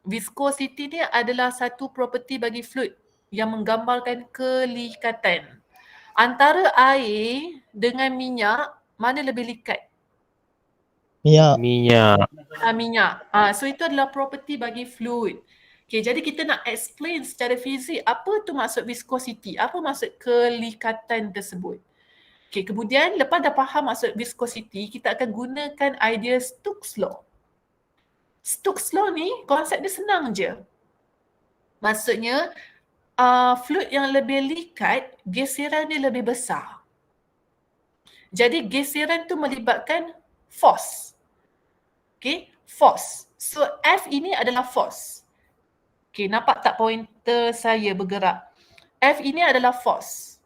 viscosity ni adalah satu property bagi fluid yang menggambarkan kelikatan. Antara air dengan minyak, mana lebih likat? Minyak. Minyak. So itu adalah property bagi fluid. Okay, jadi kita nak explain secara fizik apa tu maksud viscosity, apa maksud kelikatan tersebut. Okay, kemudian lepas dah faham maksud viscosity, kita akan gunakan idea Stokes law. Stokes law ni konsep dia senang je. Maksudnya fluid yang lebih likat, geseran dia lebih besar. Jadi geseran tu melibatkan force. Okay, force. So F ini adalah force. Okay, nampak tak pointer saya bergerak? F ini adalah force.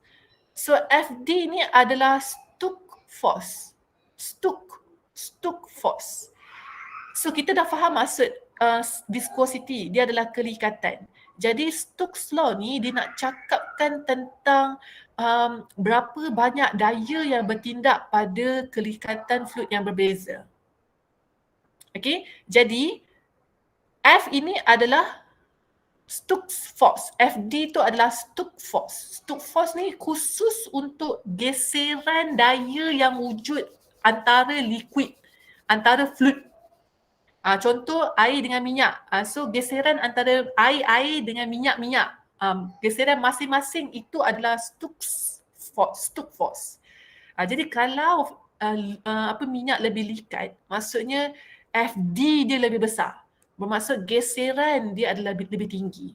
So FD ni adalah Stokes force. Stokes force. So kita dah faham maksud viscosity, dia adalah kelikatan. Jadi Stokes law ni dia nak cakapkan tentang berapa banyak daya yang bertindak pada kelikatan fluid yang berbeza. Okay, jadi F ini adalah Stokes force. FD tu adalah Stokes force. Stokes force ni khusus untuk geseran daya yang wujud antara liquid, antara fluid. Contoh air dengan minyak. So geseran antara air dengan minyak. Geseran masing-masing itu adalah Stokes force. Jadi kalau minyak lebih likat, maksudnya FD dia lebih besar. Bermaksud geseran dia adalah lebih tinggi.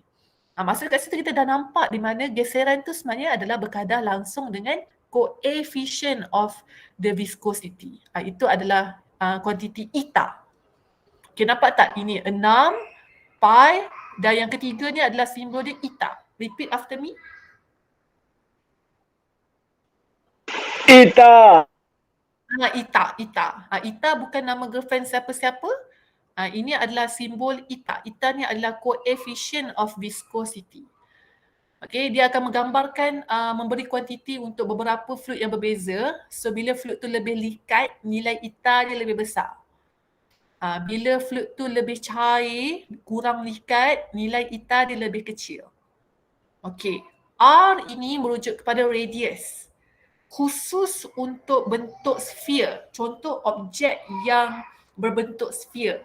Maksud kat situ kita dah nampak di mana geseran tu sebenarnya adalah berkadar langsung dengan coefficient of the viscosity. Itu adalah kuantiti eta. Okay, nampak tak? Ini 6 pi dan yang ketiga ni adalah simbol dia eta. Repeat after me. Eta. Eta bukan nama girlfriend siapa-siapa. Ini adalah simbol eta. Eta ni adalah coefficient of viscosity. Okay, dia akan menggambarkan, memberi kuantiti untuk beberapa fluid yang berbeza. So, bila fluid tu lebih likat, nilai eta dia lebih besar. Bila fluid tu lebih cair, kurang likat, nilai eta dia lebih kecil. Okay, R ini merujuk kepada radius. Khusus untuk bentuk sphere. Contoh objek yang berbentuk sphere.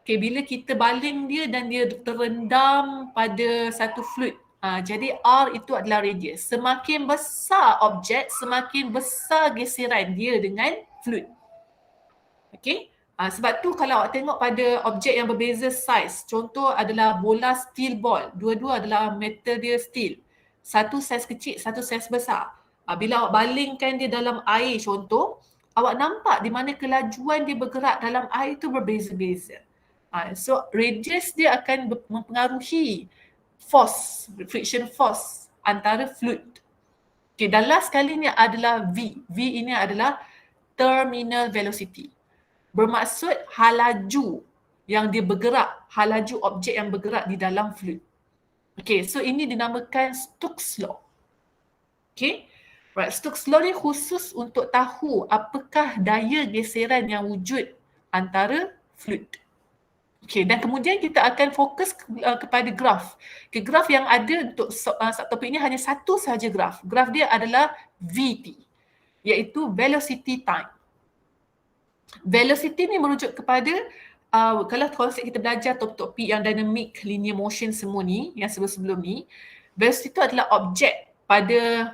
Okay, bila kita baling dia dan dia terendam pada satu fluid. Jadi R itu adalah radius. Semakin besar objek, semakin besar geseran dia dengan fluid. Okay. Sebab tu kalau awak tengok pada objek yang berbeza saiz, contoh adalah bola steel ball. Dua-dua adalah metal dia steel. Satu saiz kecil, satu saiz besar. Bila awak balingkan dia dalam air contoh, awak nampak di mana kelajuan dia bergerak dalam air itu berbeza-beza. So radius dia akan mempengaruhi force, friction force antara fluid. Okay, dan last kali ni adalah V. V ini adalah terminal velocity. Bermaksud halaju yang dia bergerak, halaju objek yang bergerak di dalam fluid. Okay, so ini dinamakan Stokes law. Okay, right. Stokes law ni khusus untuk tahu apakah daya geseran yang wujud antara fluid. Okay, dan kemudian kita akan fokus kepada graf. Okay, graf yang ada untuk subtopik ini hanya satu sahaja graf. Graf dia adalah VT, iaitu velocity time. Velocity ni merujuk kepada kalau konsep kita belajar topik yang dynamic, linear motion semua ni, yang sebelum-sebelum ni, velocity itu adalah objek pada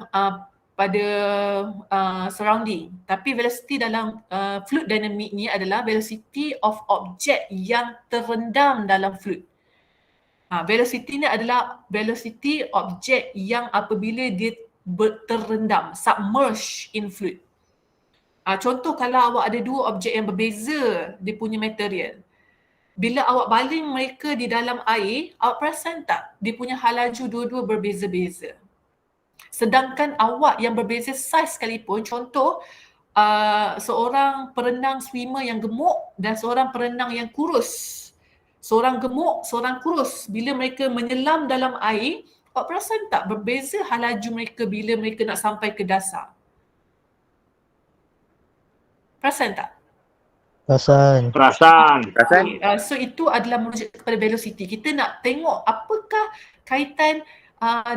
surrounding. Tapi velocity dalam fluid dynamic ni adalah velocity of objek yang terendam dalam fluid. Velocity ni adalah velocity objek yang apabila dia terendam, submerged in fluid. Contoh kalau awak ada dua objek yang berbeza dia punya material. Bila awak baling mereka di dalam air, awak perasan tak dia punya halaju dua-dua berbeza-beza. Sedangkan awak yang berbeza saiz sekalipun, contoh seorang perenang swimmer yang gemuk dan seorang perenang yang kurus. Seorang gemuk, seorang kurus. Bila mereka menyelam dalam air, awak perasan tak berbeza halaju mereka bila mereka nak sampai ke dasar? Perasan tak? Perasaan. Perasan. Okay, so itu adalah merujuk kepada velocity. Kita nak tengok apakah kaitan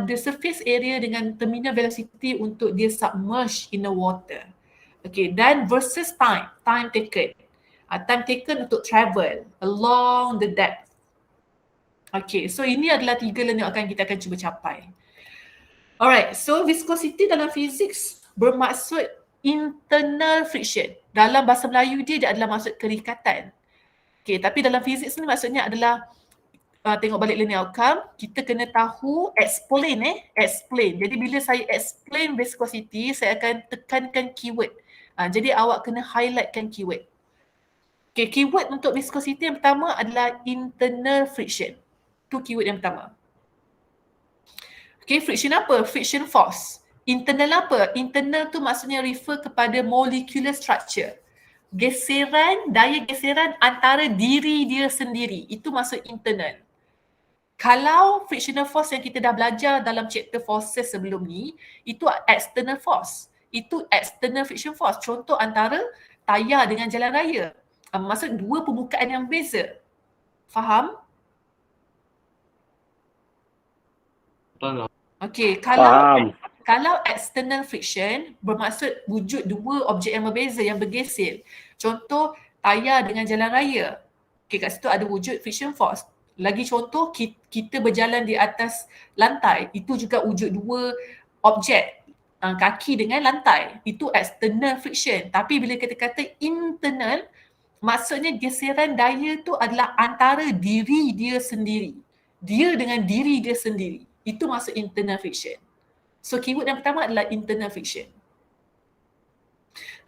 the surface area dengan terminal velocity untuk dia submerge in the water. Okay, dan versus time taken. Time taken untuk travel along the depth. Okay, so ini adalah 3 learning outcome kita akan cuba capai. Alright, so viscosity dalam physics bermaksud internal friction. Dalam bahasa Melayu dia adalah maksud kerikatan. Okay, tapi dalam physics ni maksudnya adalah tengok balik learning outcome, kita kena tahu explain. Jadi bila saya explain viscosity, saya akan tekankan keyword. Jadi awak kena highlightkan keyword. Okay, keyword untuk viscosity yang pertama adalah internal friction. Itu keyword yang pertama. Okay, friction apa? Friction force. Internal apa? Internal tu maksudnya refer kepada molecular structure. Geseran, daya geseran antara diri dia sendiri. Itu maksud internal. Kalau frictional force yang kita dah belajar dalam chapter forces sebelum ni, itu external force. Itu external friction force. Contoh antara tayar dengan jalan raya. Maksud dua pembukaan yang beza. Faham? Okey, kalau external friction bermaksud wujud dua objek yang berbeza yang bergeser. Contoh tayar dengan jalan raya. Okey, kat situ ada wujud friction force. Lagi contoh kita berjalan di atas lantai, itu juga wujud dua objek, kaki dengan lantai. Itu external friction. Tapi bila kita kata internal, maksudnya geseran daya tu adalah antara diri dia sendiri. Dia dengan diri dia sendiri. Itu maksud internal friction. So keyword yang pertama adalah internal friction.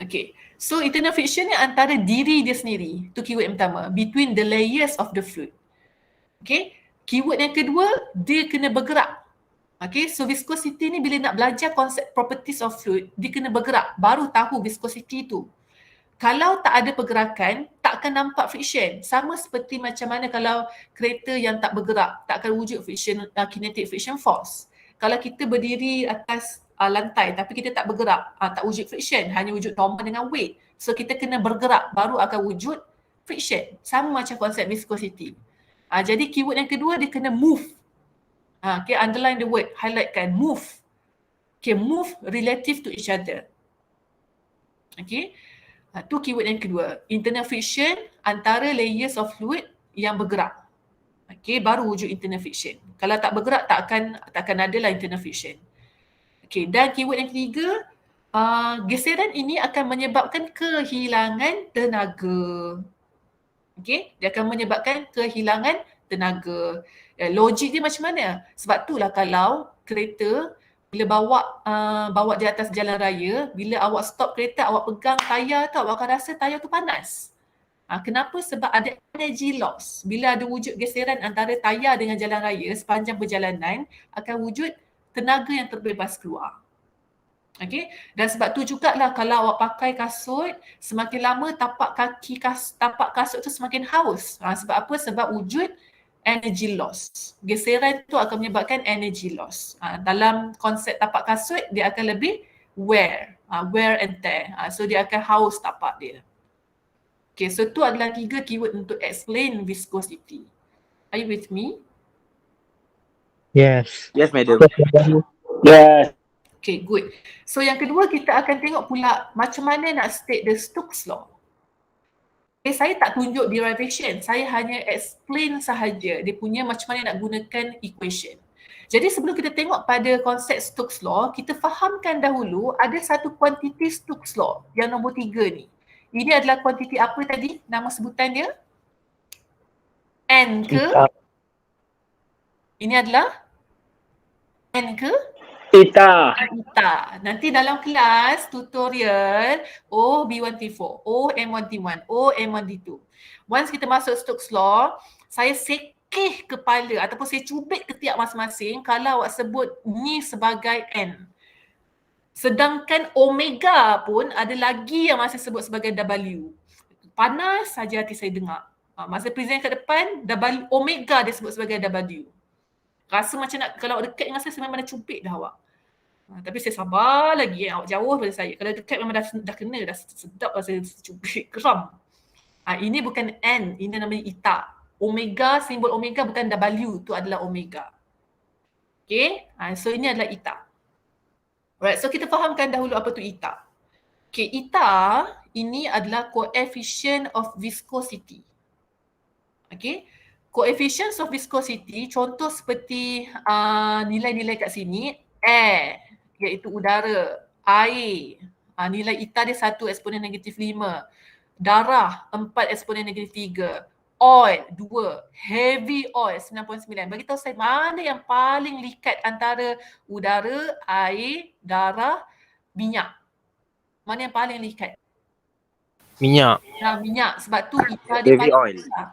Okay. So internal friction ni antara diri dia sendiri. Itu keyword yang pertama. Between the layers of the fluid. Okay. Keyword yang kedua, dia kena bergerak. Okay. So viscosity ni bila nak belajar konsep properties of fluid, dia kena bergerak. Baru tahu viscosity tu. Kalau tak ada pergerakan, tak akan nampak friction. Sama seperti macam mana kalau kereta yang tak bergerak, tak akan wujud friction, kinetic friction force. Kalau kita berdiri atas lantai tapi kita tak bergerak, tak wujud friction, hanya wujud normal dengan weight. So kita kena bergerak, baru akan wujud friction. Sama macam konsep viscosity. Jadi keyword yang kedua, dia kena move. Okay, underline the word, highlightkan, move. Okay, move relative to each other. Okay. Tu keyword yang kedua. Internal friction antara layers of fluid yang bergerak. Okay, baru wujud internal friction. Kalau tak bergerak, tak akan ada lah internal friction. Okay, dan keyword yang ketiga, geseran ini akan menyebabkan kehilangan tenaga. Okay, dia akan menyebabkan kehilangan tenaga. Logik dia macam mana? Sebab itulah kalau kereta bila bawa di atas jalan raya, bila awak stop kereta, awak pegang tayar tu, awak akan rasa tayar tu panas. Kenapa? Sebab ada energy loss. Bila ada wujud geseran antara tayar dengan jalan raya sepanjang perjalanan, akan wujud tenaga yang terbebas keluar. Okay? Dan sebab tu jugalah kalau awak pakai kasut, semakin lama tapak kasut tu semakin haus. Sebab apa? Sebab wujud energy loss. Geseran tu akan menyebabkan energy loss. Dalam konsep tapak kasut, dia akan lebih wear and tear. So dia akan haus tapak dia. Okay, so tu adalah 3 keyword untuk explain viscosity. Are you with me? Yes. Yes, madam. Yes. Okay, good. So yang kedua, kita akan tengok pula macam mana nak state the Stokes law. Okay, saya tak tunjuk derivation, saya hanya explain sahaja dia punya macam mana nak gunakan equation. Jadi sebelum kita tengok pada konsep Stokes law, kita fahamkan dahulu ada satu kuantiti Stokes law yang nombor 3 ni. Ini adalah kuantiti apa tadi? Nama sebutan dia? N ke? Ini adalah N ke? Theta. Nanti dalam kelas tutorial OB1T4, OM1T1, OM1T2. Once kita masuk Stokes law, saya sekeh kepala ataupun saya cubit ketiak masing-masing kalau awak sebut ni sebagai N. Sedangkan omega pun ada lagi yang masih sebut sebagai W. Panas saja hati saya dengar. Masa present kat depan, omega dia sebut sebagai W. Rasa macam nak, kalau awak dekat dengan saya memang dah cubit dah awak. Tapi saya sabar lagi, awak jauh pada saya. Kalau dekat memang dah kena, dah sedap lah saya cubit, geram. Ini bukan N, ini namanya eta. Omega, simbol omega bukan W, tu adalah omega. Okay, so ini adalah eta. Alright, so kita fahamkan dahulu apa tu eta. Okay, eta ini adalah coefficient of viscosity. Okay, coefficient of viscosity, contoh seperti nilai-nilai kat sini, air, iaitu udara, air, nilai eta dia 1 eksponen negatif 5, darah 4 eksponen negatif 3, oil 2, heavy oil 9.9. Bagi tahu saya mana yang paling likat antara udara, air, darah, minyak. Mana yang paling likat? Minyak. Minyak. Sebab tu eta dia Heavy paling oil. besar.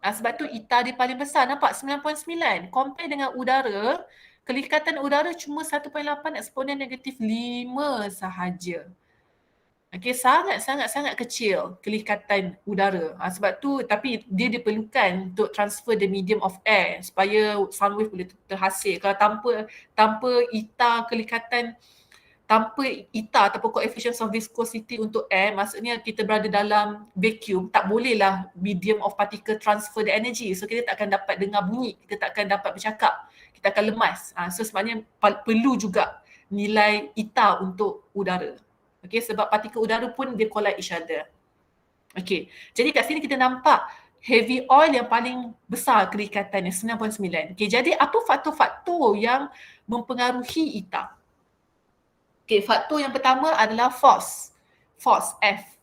Sebab tu eta dia paling besar. Nampak 9.9. Compare dengan udara, kelikatan udara cuma 1.8 eksponen negatif 5 sahaja. Okay, sangat kecil kelikatan udara. Sebab tu, tapi dia diperlukan untuk transfer the medium of air supaya sound wave boleh terhasil. Kalau tanpa eta kelikatan, tanpa eta ataupun coefficient of viscosity untuk air, maksudnya kita berada dalam vacuum, tak bolehlah medium of particle transfer the energy. So kita tak akan dapat dengar bunyi, kita tak akan dapat bercakap, kita akan lemas. So sebenarnya perlu juga nilai eta untuk udara. Okay, sebab partikel udara pun dia collide each other. Okay, jadi kat sini kita nampak heavy oil yang paling besar kelikatan 9.9. Okay, jadi apa faktor-faktor yang mempengaruhi eta? Okay, faktor yang pertama adalah force. Force, F.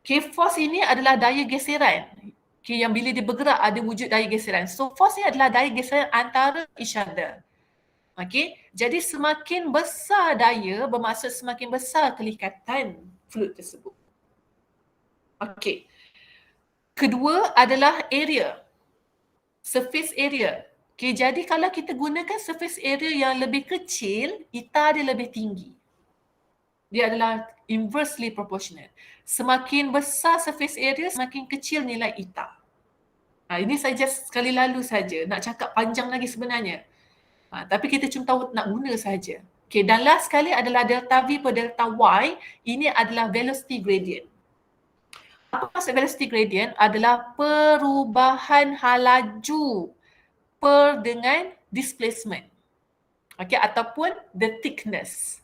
Okay, force ini adalah daya geseran. Okay, yang bila dia bergerak ada wujud daya geseran. So, force ni adalah daya geseran antara each other. Okay, jadi semakin besar daya bermaksud semakin besar kelikatan fluid tersebut. Okay. Kedua adalah area. Surface area. Okay, jadi kalau kita gunakan surface area yang lebih kecil, eta dia lebih tinggi. Dia adalah inversely proportional. Semakin besar surface area, semakin kecil nilai eta. Ini saya just sekali lalu saja. Nak cakap panjang lagi sebenarnya. Tapi kita cuma tahu nak guna saja. Okay, dan last sekali adalah delta V per delta Y. Ini adalah velocity gradient. Apa maksud velocity gradient? Adalah perubahan halaju per dengan displacement. Okay, ataupun the thickness.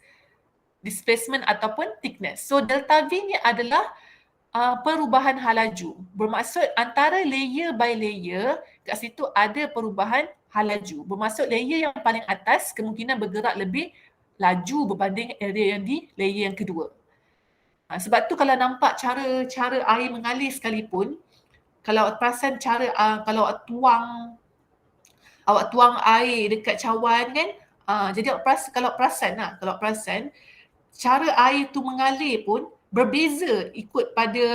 Displacement ataupun thickness. So delta V ni adalah perubahan halaju. Bermaksud antara layer by layer, kat situ ada perubahan halaju. Bermaksud layer yang paling atas kemungkinan bergerak lebih laju berbanding area yang di layer yang kedua. Sebab tu kalau nampak cara air mengalir sekalipun, kalau perasan cara kalau awak tuang air dekat cawan kan, jadi kalau perasan cara air tu mengalir pun berbeza ikut pada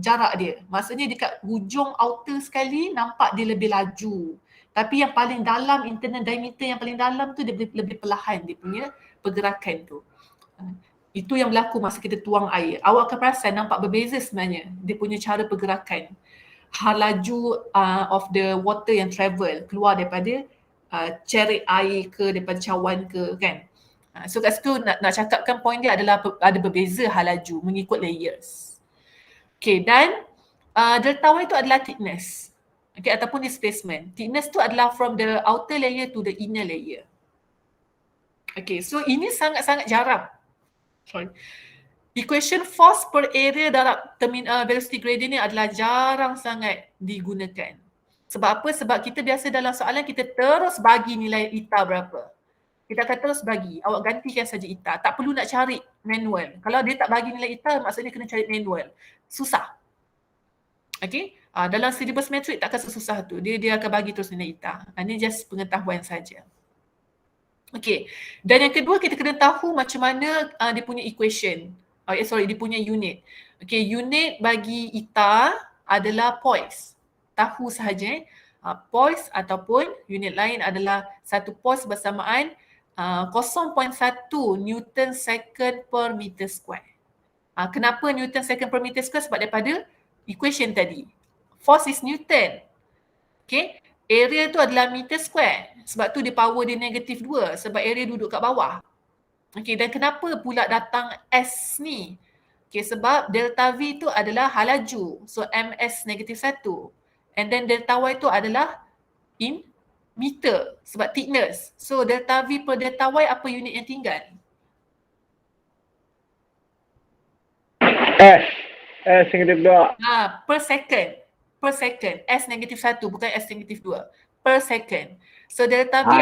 jarak dia. Maksudnya dekat hujung outer sekali nampak dia lebih laju. Tapi yang paling dalam, internal diameter yang paling dalam tu dia lebih perlahan dia punya pergerakan tu. Itu yang berlaku masa kita tuang air. Awak akan perasan nampak berbeza sebenarnya dia punya cara pergerakan. Halaju of the water yang travel keluar daripada ceret air ke, daripada cawan ke kan. So kat situ nak cakapkan point dia adalah ada berbeza halaju mengikut layers. Okay, dan delta Y itu adalah thickness. Okay, ataupun displacement. Thickness tu adalah from the outer layer to the inner layer. Okay, so ini sangat-sangat jarang. Equation force per area dalam velocity gradient ni adalah jarang sangat digunakan. Sebab apa? Sebab kita biasa dalam soalan kita terus bagi nilai eta berapa. Kita akan terus bagi. Awak gantikan saja eta. Tak perlu nak cari manual. Kalau dia tak bagi nilai eta, maksudnya kena cari manual. Susah. Okay? Dalam syllabus metrik takkan sesusah tu. Dia akan bagi terus nilai eta. Ini just pengetahuan saja. Okay. Dan yang kedua kita kena tahu macam mana dia punya equation. Dia punya unit. Okay, unit bagi eta adalah poise. Tahu sahaja. Poise ataupun unit lain adalah satu poise bersamaan 0.1 Newton second per meter square. Kenapa Newton second per meter square? Sebab daripada equation tadi. Force is Newton. Okay. Area tu adalah meter square. Sebab tu dia power dia negatif 2. Sebab area duduk kat bawah. Okay, dan kenapa pula datang S ni? Okay, sebab delta V tu adalah halaju. So ms negatif 1. And then delta Y tu adalah in meter sebab thickness. So delta V per delta Y apa unit yang tinggal? S negatif 2. Per second. Per second. S negatif 1 bukan S negatif 2. Per second. So delta V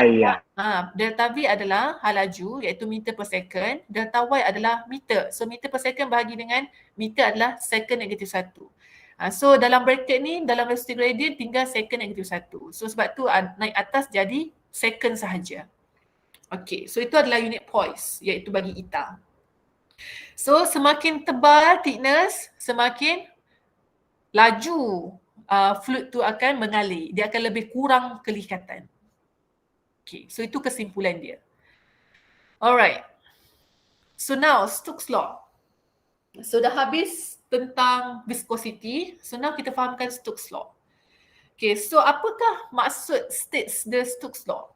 delta V adalah halaju iaitu meter per second. Delta Y adalah meter. So meter per second bahagi dengan meter adalah second negatif 1. So dalam bracket ni, dalam velocity gradient tinggal second negatif 1. So sebab tu naik atas jadi second sahaja. Okay, so itu adalah unit poise iaitu bagi eta. So semakin tebal thickness, semakin laju fluid tu akan mengalir. Dia akan lebih kurang kelikatan. Okay, so itu kesimpulan dia. Alright. So now Stokes law. So dah habis tentang viscosity. So now kita fahamkan Stokes law. Okay, so apakah maksud states the Stokes law?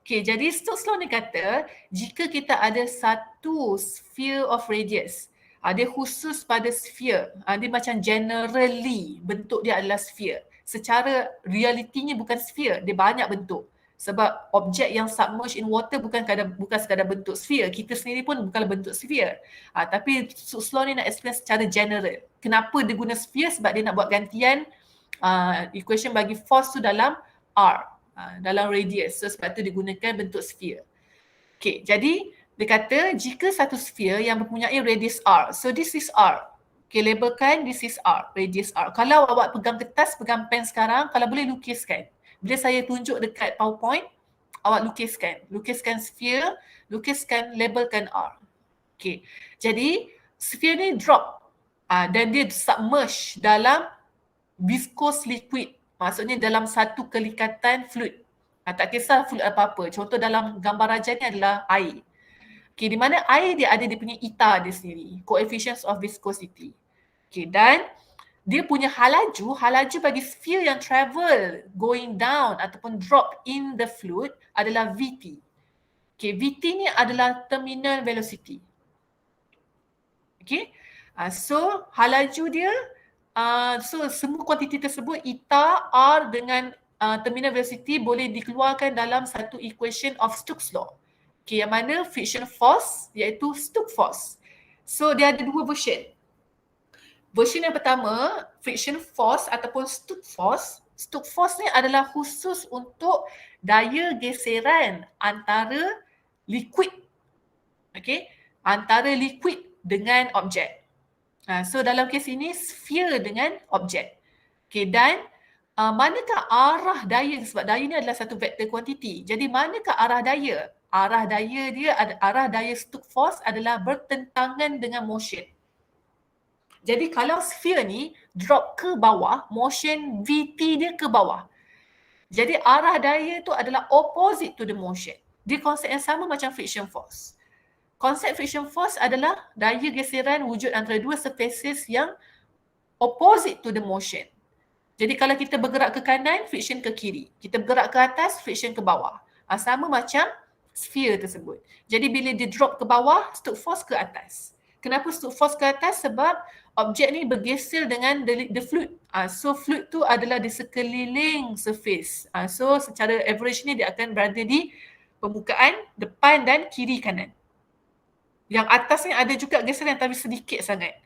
Okay, jadi Stokes law ni kata jika kita ada satu sphere of radius, dia khusus pada sphere, dia macam generally bentuk dia adalah sphere. Secara realitinya bukan sphere, dia banyak bentuk. Sebab objek yang submerged in water bukan sekadar bentuk sphere. Kita sendiri pun bukan bentuk sphere. Tapi Stokes law ni nak explain secara general. Kenapa dia guna sphere? Sebab dia nak buat gantian equation bagi force tu dalam R, dalam radius. So sebab tu digunakan bentuk sphere. Okay, jadi dia kata jika satu sphere yang mempunyai radius R. So this is R. Okay, labelkan this is R, radius R. Kalau awak pegang kertas, pegang pen sekarang, kalau boleh lukiskan. Bila saya tunjuk dekat PowerPoint, awak lukiskan. Lukiskan sphere, lukiskan, labelkan R. Okay, jadi sphere ni drop dan dia submerge dalam viscous liquid. Maksudnya dalam satu kelikatan fluid. Tak kisah fluid apa-apa. Contoh dalam gambar rajah ni adalah air. Okay, di mana air dia ada dia punya eta dia sendiri. Coefficient of viscosity. Okay, dan dia punya halaju bagi sphere yang travel going down ataupun drop in the fluid adalah Vt. Okay, Vt ni adalah terminal velocity. Okay, so halaju dia, so semua kuantiti tersebut eta, R dengan terminal velocity boleh dikeluarkan dalam satu equation of Stokes law. Okay, yang mana friction force iaitu Stokes force. So dia ada dua version. Version yang pertama, friction force ataupun Stokes force. Stokes force ni adalah khusus untuk daya geseran antara liquid. Okay, antara liquid dengan objek. So dalam kes ini sphere dengan objek. Okay, dan manakah arah daya, sebab daya ni adalah satu vektor kuantiti. Jadi manakah arah daya? Arah daya Stokes force adalah bertentangan dengan motion. Jadi kalau sphere ni drop ke bawah, motion Vt dia ke bawah. Jadi arah daya tu adalah opposite to the motion. Dia konsep yang sama macam friction force. Konsep friction force adalah daya geseran wujud antara dua surfaces yang opposite to the motion. Jadi kalau kita bergerak ke kanan, friction ke kiri. Kita bergerak ke atas, friction ke bawah. Sama macam sphere tersebut. Jadi bila dia drop ke bawah, Stokes force ke atas. Kenapa Stokes force ke atas? Sebab objek ni bergeser dengan the fluid. So fluid tu adalah di sekeliling surface. So secara average ni dia akan berada di permukaan depan dan kiri kanan. Yang atas ni ada juga geseran tapi sedikit sangat.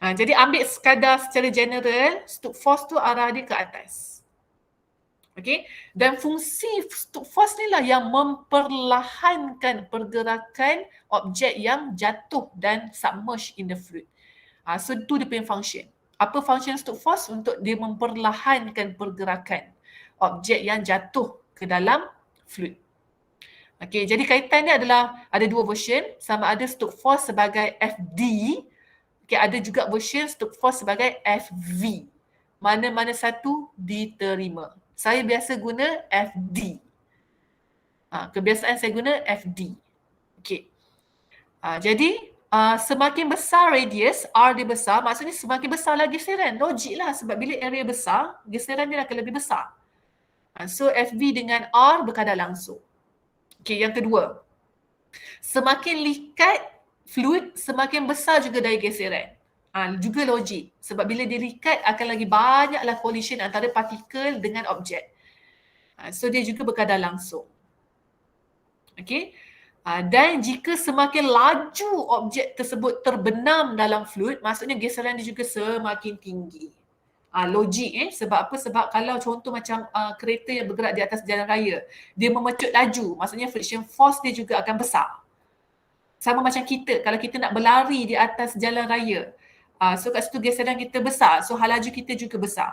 Jadi ambil sekadar secara general, Stokes force tu arah dia ke atas. Okay, dan fungsi Stokes force ni lah yang memperlahankan pergerakan objek yang jatuh dan submerged in the fluid. So tu dia punya function. Apa function Stokes force? Untuk dia memperlahankan pergerakan objek yang jatuh ke dalam fluid. Okay, jadi kaitan dia adalah ada dua version, sama ada Stokes force sebagai Fd, okay, ada juga version Stokes force sebagai Fv. Mana-mana satu diterima. Saya biasa guna Fd. Kebiasaan saya guna Fd. Okay. Jadi semakin besar radius, R dia besar, maksudnya semakin besar lah geseran. Logik lah sebab bila area besar, geseran dia akan lebih besar. So Fv dengan R berkadar langsung. Okay, yang kedua. Semakin likat fluid, semakin besar juga daya geseran. Juga logik. Sebab bila dia likat akan lagi banyaklah collision antara partikel dengan objek. So dia juga berkadar langsung. Okay. Dan jika semakin laju objek tersebut terbenam dalam fluid, maksudnya geseran dia juga semakin tinggi. Logik sebab apa? Sebab kalau contoh macam kereta yang bergerak di atas jalan raya, dia memecut laju, maksudnya friction force dia juga akan besar. Sama macam kita, kalau kita nak berlari di atas jalan raya, so kat situ geseran kita besar, so hal laju kita juga besar.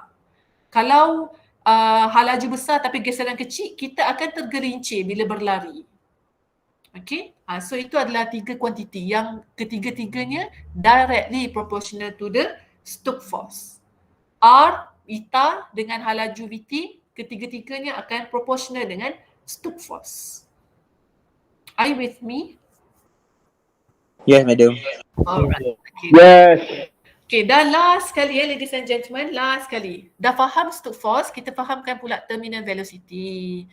Kalau hal laju besar tapi geseran kecil, kita akan tergerincir bila berlari. Okay, so itu adalah 3 kuantiti yang ketiga-tiganya directly proportional to the Stokes force. R, eta dengan hal laju Vt, ketiga-tiganya akan proportional dengan Stokes force. Are you with me? Yes, madam. Alright. Okay. Yes. Okay, dah last sekali ladies and gentlemen, last sekali. Dah faham Stokes force, kita fahamkan pula terminal velocity.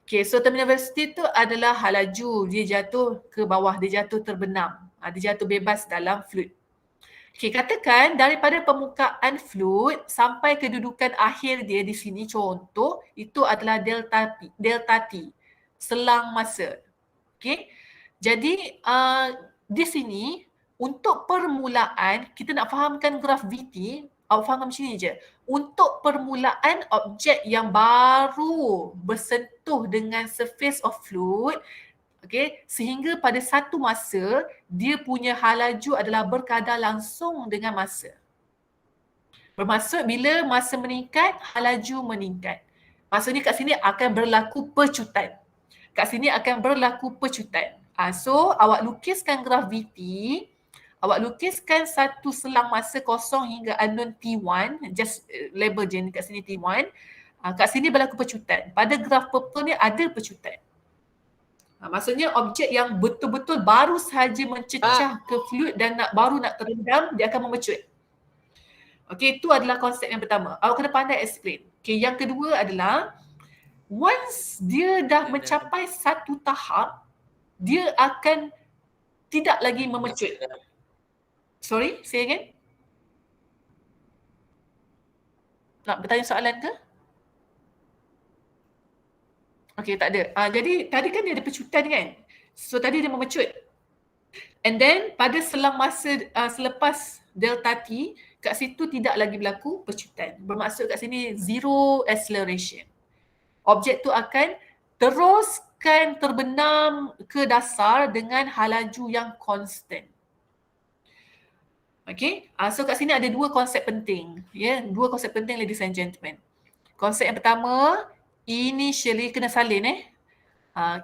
Okay, so terminal velocity tu adalah hal laju, dia jatuh ke bawah, dia jatuh terbenam. Dia jatuh bebas dalam fluid. Okay, katakan daripada permukaan fluid sampai kedudukan akhir dia di sini, contoh, itu adalah delta T, selang masa. Okay, jadi di sini untuk permulaan, kita nak fahamkan graf Vt, awak faham macam ni je. Untuk permulaan objek yang baru bersentuh dengan surface of fluid, okay, sehingga pada satu masa, dia punya hal laju adalah berkadar langsung dengan masa. Bermaksud bila masa meningkat, hal laju meningkat. Maksudnya kat sini akan berlaku pecutan. Kat sini akan berlaku pecutan. So, awak lukiskan graf Vt, awak lukiskan satu selang masa kosong hingga unknown T1, just label je kat sini T1. Kat sini berlaku pecutan. Pada graf purple ni ada pecutan. Maksudnya objek yang betul-betul baru sahaja mencecah ke fluid dan baru nak terendam, dia akan memecut. Okay, itu adalah konsep yang pertama. Awak kena pandai explain. Okay, yang kedua adalah once dia dah mencapai satu tahap, dia akan tidak lagi memecut. Sorry, say again. Nak bertanya soalan ke? Okay, tak ada. Jadi tadi kan dia ada pecutan kan? So tadi dia memecut. And then pada selang masa selepas delta T, kat situ tidak lagi berlaku pecutan. Bermaksud kat sini zero acceleration. Objek tu akan teruskan terbenam ke dasar dengan hal laju yang constant. Okay, so kat sini ada dua konsep penting. Dua konsep penting ladies and gentlemen. Konsep yang pertama, initially, kena salin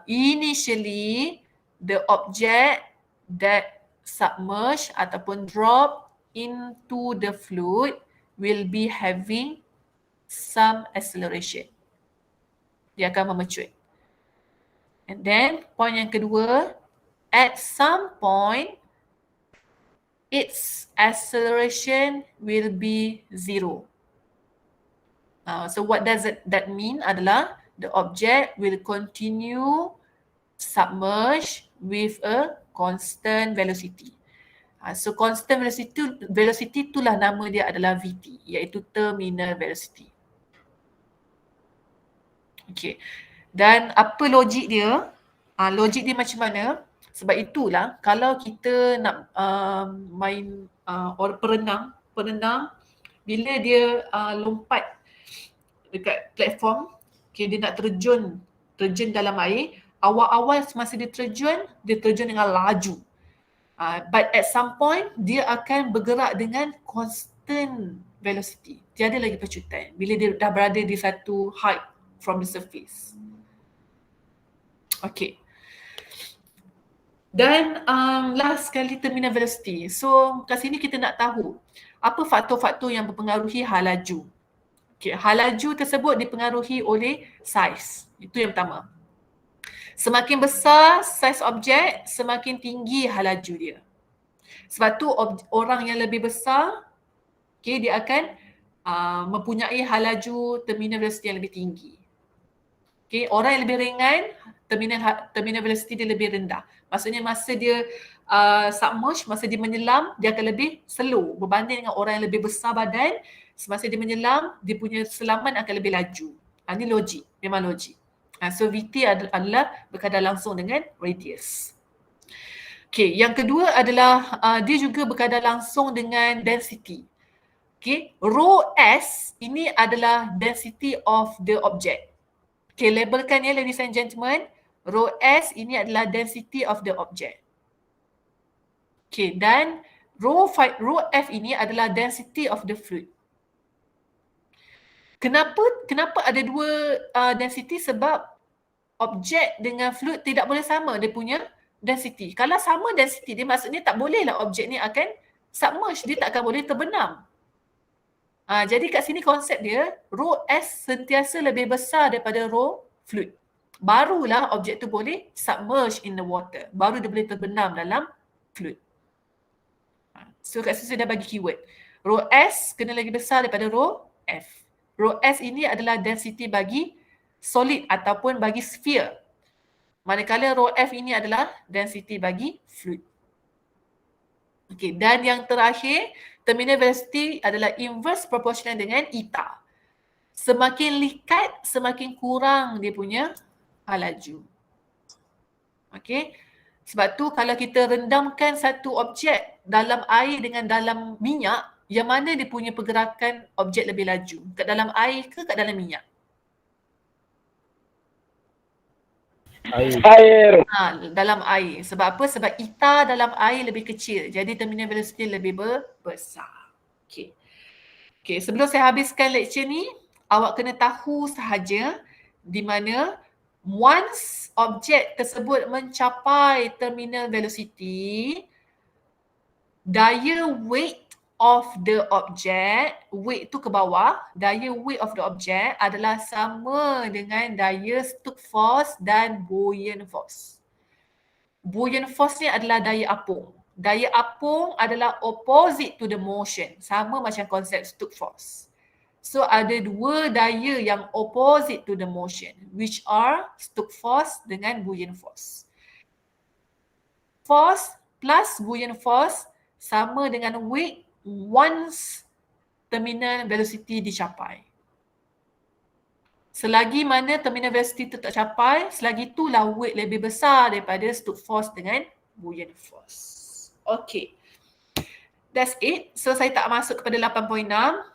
initially, the object that submerge ataupun drop into the fluid will be having some acceleration. Dia akan memecut. And then, point yang kedua, at some point, its acceleration will be zero. So what does that mean adalah the object will continue submerged with a constant velocity. So constant velocity itulah nama dia adalah Vt, iaitu terminal velocity. Okay. Dan apa logik dia? Logik dia macam mana? Sebab itulah kalau kita nak main orang perenang, bila dia lompat dekat platform, okay, dia nak terjun dalam air, awal-awal semasa dia terjun dengan laju. But at some point, dia akan bergerak dengan constant velocity. Tiada lagi pecutan bila dia dah berada di satu height from the surface. Okay. Dan last sekali terminal velocity. So kat sini kita nak tahu apa faktor-faktor yang mempengaruhi hal laju. Okay, hal laju tersebut dipengaruhi oleh saiz. Itu yang pertama. Semakin besar saiz objek, semakin tinggi hal laju dia. Sebab tu orang yang lebih besar, okay, dia akan mempunyai hal laju terminal velocity yang lebih tinggi. Okay, orang yang lebih ringan, terminal velocity dia lebih rendah. Maksudnya masa dia submerge, masa dia menyelam, dia akan lebih slow berbanding dengan orang yang lebih besar badan. Semasa dia menyelam, dia punya selaman akan lebih laju. Ini logik, memang logik. So VT adalah berkadar langsung dengan radius. Okay, yang kedua adalah dia juga berkadar langsung dengan density. Okay, rho S ini adalah density of the object. Okay, labelkan ya ladies and gentlemen. Rho S ini adalah density of the object. Okay, dan rho F ini adalah density of the fluid. Kenapa ada dua density? Sebab objek dengan fluid tidak boleh sama dia punya density. Kalau sama density dia, maksudnya tak bolehlah objek ni akan submerge, dia tak akan boleh terbenam. Jadi kat sini konsep dia, rho S sentiasa lebih besar daripada rho fluid. Barulah objek tu boleh submerge in the water. Baru dia boleh terbenam dalam fluid. So kat sini saya dah bagi keyword. Rho S kena lagi besar daripada rho F. Rho S ini adalah density bagi solid ataupun bagi sphere. Manakala rho F ini adalah density bagi fluid. Okay, dan yang terakhir, terminal velocity adalah inverse proportional dengan eta. Semakin likat, semakin kurang dia punya laju. Okay, sebab tu kalau kita rendamkan satu objek dalam air dengan dalam minyak, yang mana dia punya pergerakan objek lebih laju? Kat dalam air ke kat dalam minyak? Air. Dalam air. Sebab apa? Sebab eta dalam air lebih kecil. Jadi terminal velocity lebih besar. Okay. Okay, sebelum saya habiskan lecture ni, awak kena tahu sahaja di mana once objek tersebut mencapai terminal velocity, daya weight of the object, weight tu ke bawah, daya weight of the object adalah sama dengan daya Stokes force dan buoyant force. Buoyant force ni adalah daya apung. Daya apung adalah opposite to the motion. Sama macam konsep Stokes force. So ada dua daya yang opposite to the motion, which are Stokes force dengan buoyant force. Force plus buoyant force sama dengan weight once terminal velocity dicapai. Selagi mana terminal velocity itu tak capai, selagi itulah weight lebih besar daripada Stokes force dengan buoyant force. Okay. That's it. So saya tak masuk kepada 8.6.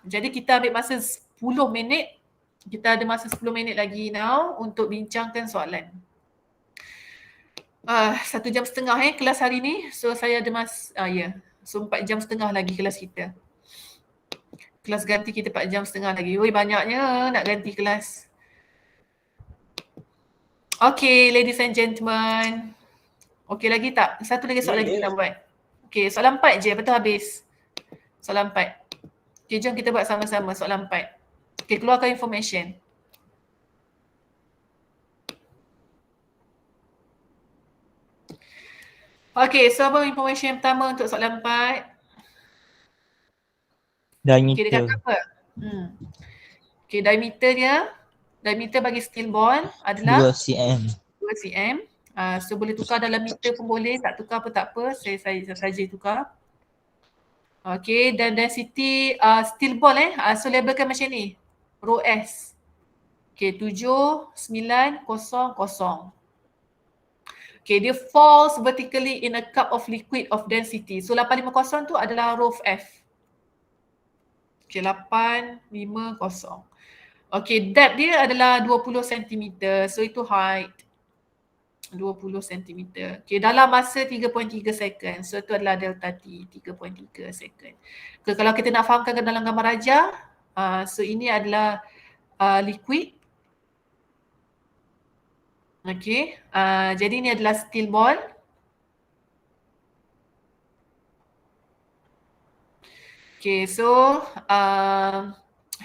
Jadi kita ambil masa 10 minit. Kita ada masa 10 minit lagi now untuk bincangkan soalan. 1 jam setengah kelas hari ni. So saya ada So 4 jam setengah lagi kelas kita. Kelas ganti kita 4 jam setengah lagi. Oi, banyaknya nak ganti kelas. Okay, ladies and gentlemen. Okay lagi tak? Satu lagi soalan kita nak buat. Okay, soalan 4 je, betul habis. Soalan 4. Okay, jom kita buat sama-sama soalan 4. Okay, keluarkan information. Okay, so apa information yang pertama untuk soalan 4? Diameter. Okay, dia kata apa? Okay, diameter bagi steel ball adalah 2 cm. 2 cm. So boleh tukar dalam meter pun boleh, tak tukar pun tak apa. Saya saja tukar. Okay, dan density steel ball so labelkan macam ni. Rho S. Okay, 7,9,0,0. Okay, dia falls vertically in a cup of liquid of density. So 850 tu adalah rho F. Okay, 850. Okay, depth dia adalah 20 cm. So itu height. 20 cm. Okay, dalam masa 3.3 second. So itu adalah delta T, 3.3 second. Okay, kalau kita nak fahamkan dalam gambar rajah, so ini adalah liquid. Okay, jadi ini adalah steel ball. Okay, so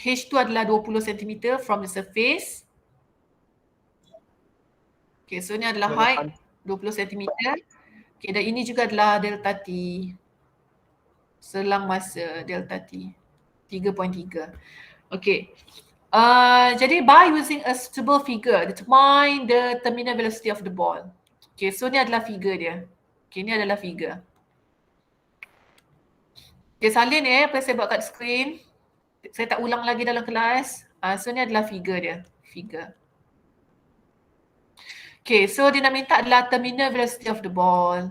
H tu adalah 20 cm from the surface. Okay, so ni adalah height 20 cm. Okay, dan ini juga adalah delta T. Selang masa delta T 3.3. Okay. Jadi by using a suitable figure, determine the terminal velocity of the ball. Okay, so ni adalah figure dia. Okay, ni adalah figure. Okay, salin apa yang saya buat kat screen. Saya tak ulang lagi dalam kelas. So ni adalah figure dia. Figure. Okay, so dia nak minta adalah terminal velocity of the ball.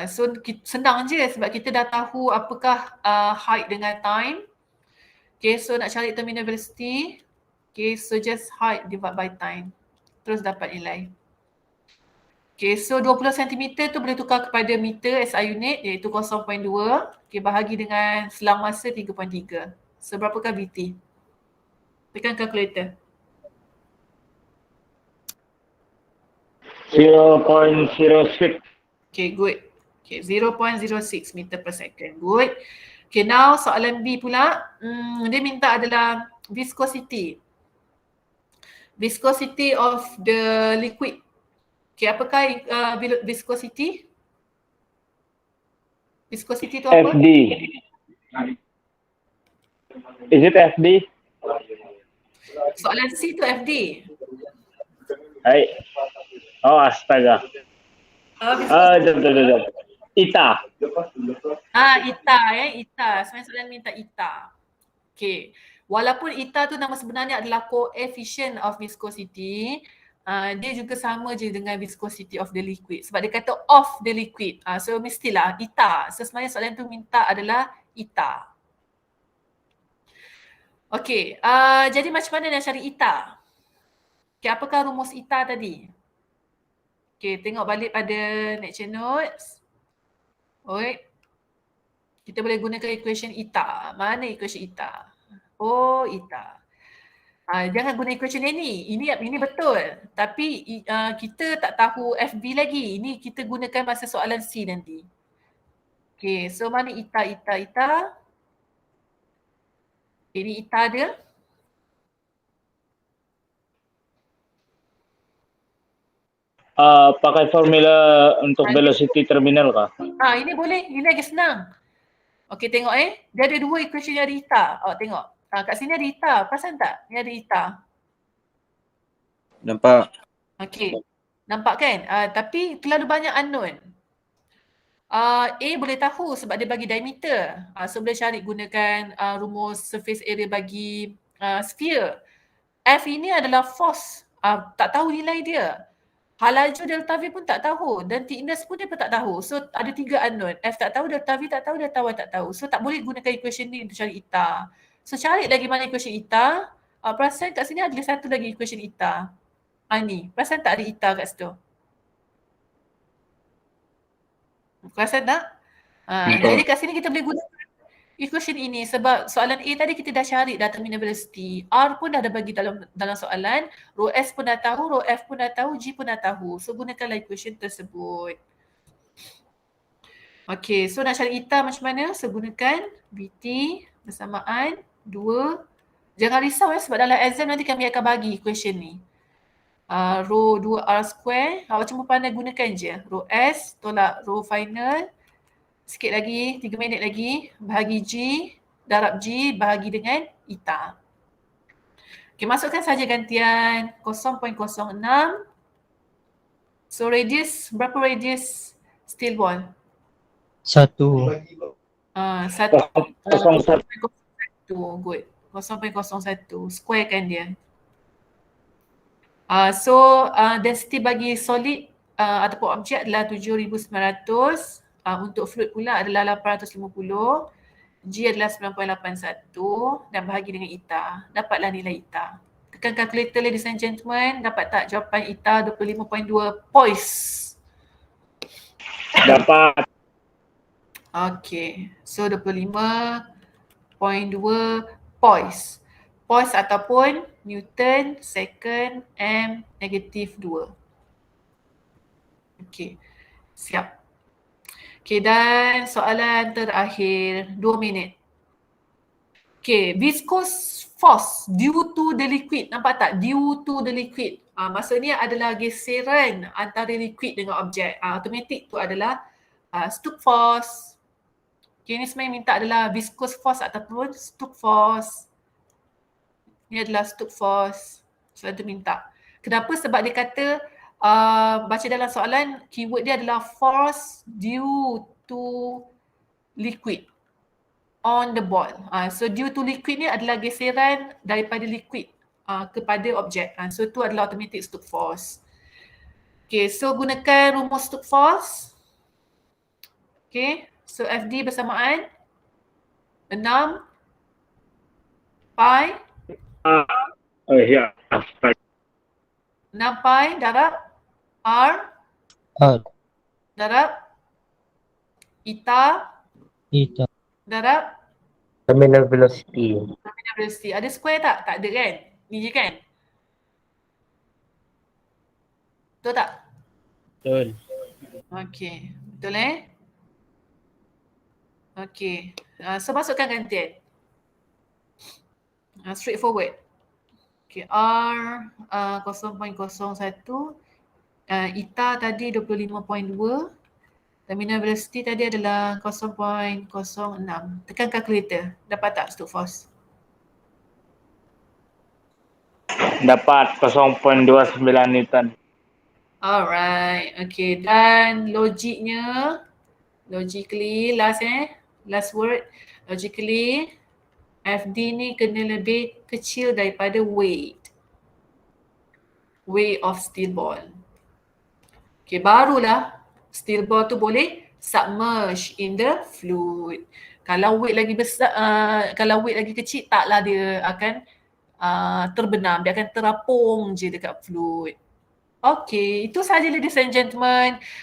So senang je sebab kita dah tahu apakah height dengan time. Okay, so nak cari terminal velocity. Okay, so just height divide by time. Terus dapat nilai. Okay, so 20 cm tu boleh tukar kepada meter SI unit iaitu 0.2. Okay, bahagi dengan selang masa 3.3. So berapakah VT? Tekan kalkulator. 0.06. Okay, good. Okay, 0.06 meter per second. Good. Okay, now soalan B pula. Dia minta adalah viscosity. Viscosity of the liquid. Okay, apakah viscosity? Viscosity tu apa? FD. Is it FD? Soalan C tu FD. Hai. Oh, astaga. Jom. Ita. Ita Ita. Sebenarnya soalan minta Ita. Okay. Walaupun Ita tu nama sebenarnya adalah coefficient of viscosity, dia juga sama je dengan viscosity of the liquid. Sebab dia kata of the liquid. So mestilah Ita. So sebenarnya soalan tu minta adalah Ita. Okay. Jadi macam mana nak cari Ita? Okay, apakah rumus Ita tadi? Okay, tengok balik pada lecture notes. Alright. Kita boleh gunakan equation Ita. Mana equation Ita? Oh, Ita. Jangan guna equation ini. Ini betul. Tapi kita tak tahu FB lagi. Ini kita gunakan masa soalan C nanti. Okay, so mana Ita? Ini Ita dia. Pakai formula untuk velocity terminal kah? Ini boleh. Ini lagi senang. Okey, tengok Dia ada dua equation yang ada Ita. Tengok. Kat sini ada Ita. Perasan tak? Ni ada Ita. Nampak. Okey. Nampak kan? Tapi terlalu banyak unknown. A boleh tahu sebab dia bagi diameter. So boleh cari gunakan rumus surface area bagi sphere. F ini adalah force. Tak tahu nilai dia. Halaju delta V pun tak tahu dan thickness pun dia pun tak tahu. So ada 3 unknown. F tak tahu, delta V tak tahu, delta Y tak tahu. So tak boleh gunakan equation ni untuk cari Ita. So cari lagi mana equation Ita. Perasan kat sini ada satu lagi equation Ita. Ni. Perasan tak ada Ita kat situ? Perasan tak? Jadi kat sini kita boleh gunakan equation ini sebab soalan A tadi kita dah cari dah terminal velocity. R pun dah ada bagi dalam soalan. Rho S pun dah tahu, rho F pun dah tahu, G pun dah tahu. So gunakanlah equation tersebut. Okay, so nak cari Ita macam mana? So gunakan VT bersamaan 2. Jangan risau sebab dalam exam nanti kami akan bagi equation ni. Rho 2R square. Awak cuma pandai gunakan je. Rho S tolak rho final. Sikit lagi, 3 minit lagi, bahagi G, darab G, bahagi dengan Ita. Okay, masukkan saja gantian 0.06. So radius, berapa radius steel ball? 1. 1. 0.01. Good. 0.01. Square kan dia. So density bagi solid ataupun objek adalah 7,900. Untuk fluid pula adalah 850, G adalah 9.81 dan bahagi dengan Ita. Dapatlah nilai Ita. Tekan calculator ladies and gentlemen, dapat tak jawapan Ita 25.2 points? Dapat. Okay, so 25.2 points. Points ataupun Newton second M negatif 2. Okay, siap. Okay, dan soalan terakhir, 2 minit. Okay, viscous force due to the liquid. Nampak tak? Due to the liquid. Maksudnya adalah geseran antara liquid dengan objek. Automatic tu adalah Stokes force. Okay, ni sebenarnya minta adalah viscous force ataupun Stokes force. Ni adalah Stokes force. Soalan tu minta. Kenapa? Sebab dia kata baca dalam soalan keyword dia adalah force due to liquid on the ball. So due to liquid ni adalah geseran daripada liquid kepada objek. So tu adalah automatic Stokes force. Okay, so gunakan rumus Stokes force. Okay, so FD bersamaan 6 pi Ya. 6 pi darab R R. darab eta Eta. darab Terminal velocity. terminal velocity. Ada square tak? Tak ada kan? Ni je kan? Betul tak? Betul. Okey. Betul Okey. So masukkan gantian. Straightforward. Okay, R 0.01, eta tadi 25.2, terminal velocity tadi adalah 0.06. Tekan calculator. Dapat tak Stokes force? Dapat 0.29 Newton. Alright, okay. Dan logically last word, logically FD ni kena lebih kecil daripada weight of steel ball. Okay, barulah steel ball tu boleh submerge in the fluid. Kalau weight lagi besar, kalau weight lagi kecil, taklah dia akan terbenam. Dia akan terapung je dekat fluid. Okay, itu sahaja ladies and gentlemen.